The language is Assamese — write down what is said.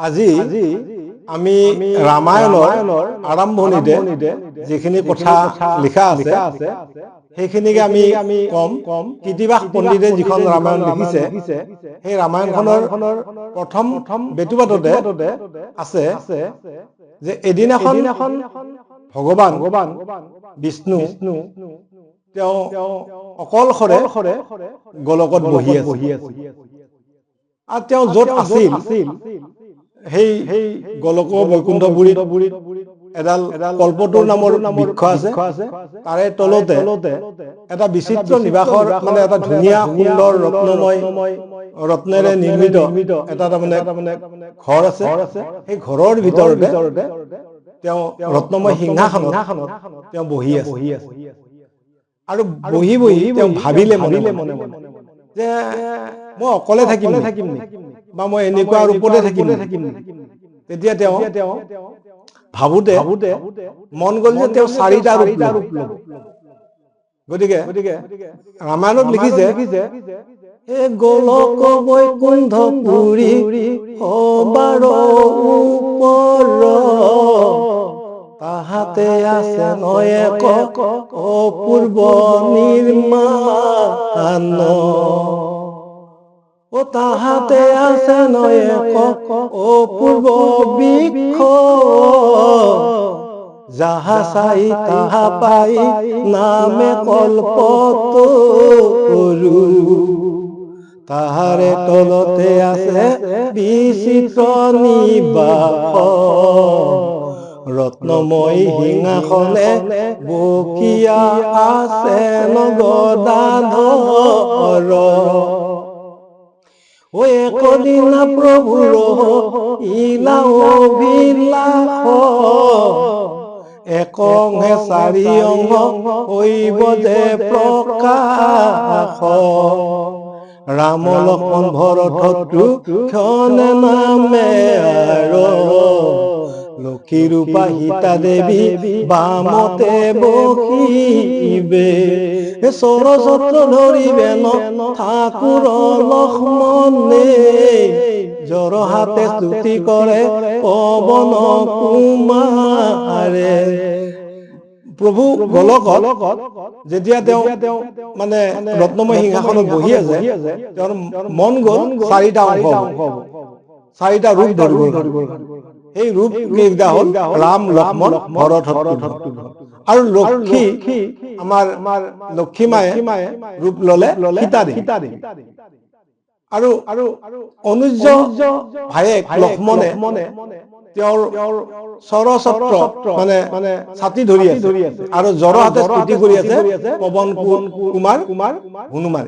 আজি আমি ৰামায়ণৰ আৰম্ভণিতে যিখিনি কথা লিখা আছে সেইখিনিকে আমি কম কৃতিবাস পণ্ডিতে যিখন ৰামায়ণ লিখিছে সেই ৰামায়ণখনৰ প্ৰথম বেতুপাততে আছে যে এদিনাখন ভগৱান বিষ্ণু তেওঁ অকলশৰে গোলকত বহি আছে আৰু তেওঁ য'ত আছিল সেই গোলক বৈকুণ্ঠপুৰীত এডাল কল্পতৰু নামৰ বৃক্ষ আছে তাৰে তলতে এটা বিচিত্ৰ নিবাসৰ মানে এটা ধুনীয়া সুন্দৰ ৰত্নেৰে নিৰ্মিত এটা তাৰমানে ঘৰ আছে সেই ঘৰৰ ভিতৰতে তেওঁ ৰত্নময় সিংহাসনত তেওঁ বহি আছে আৰু বহি তেওঁ ভাবিলে মনে মনে যে মই অকলে থাকিম বা মই এনেকুৱা ৰূপতে থাকিম তেতিয়া তেওঁ ভাবোতে মন গ'ল যে তেওঁ চাৰিটা ৰূপ ল'ব গতিকে ৰামায়ণত লিখিছে এ গোলক বৈকুণ্ঠপুৰী সবাৰ ওপৰ তাহাতে আছে নয়েক অপূৰ্ব নিৰ্মাণ ও তাহাতে আছে নয়েক অপূর্ব বৃক্ষ যাহা চাই তাহা পাই নামে কল্পতরু তাহারে তলতে আছে বিচিত্র নিবাস রত্নময়ী সিংহাসনে বকিয়া আছে নগদাধর ও একদিনা প্রভুর ইলা অভিলাষ একংহে চাৰি অংগ হইব যে প্ৰকাশ ৰাম লক্ষ্মণ ভৰত শত্ৰু ক্ষণে নামে আৰু লক্ষী ৰূপা সীতা দেৱী বামতে বহিবে সৰস্বত ধৰিবে ন ঠাকুৰ লক্ষ্মণে জৰ হাতে স্তুতি কৰে পৱন কুমাৰে প্ৰভু গোলকত যেতিয়া তেওঁ মানে ৰত্নময় সিংহাসনত বহি আছে তেওঁৰ মন গ'ল চাৰিটা অংশ চাৰিটা ৰূপ ধৰিবৰ সেই ৰূপ কেইটা হ'ল ৰাম লক্ষ্মণ ভৰত শত্ৰুঘ্ন আৰু লক্ষী আমাৰ লক্ষী মায়ে ৰূপ ললে সীতা দেৱী আৰু অনুজ ভায়েক লক্ষ্মণে তেওঁৰ সৰচত্ৰ মানে ছাতি ধৰি আছে আৰু জ্বৰ হাতে স্তুতি কৰি আছে পৱন কুমাৰ হনুমান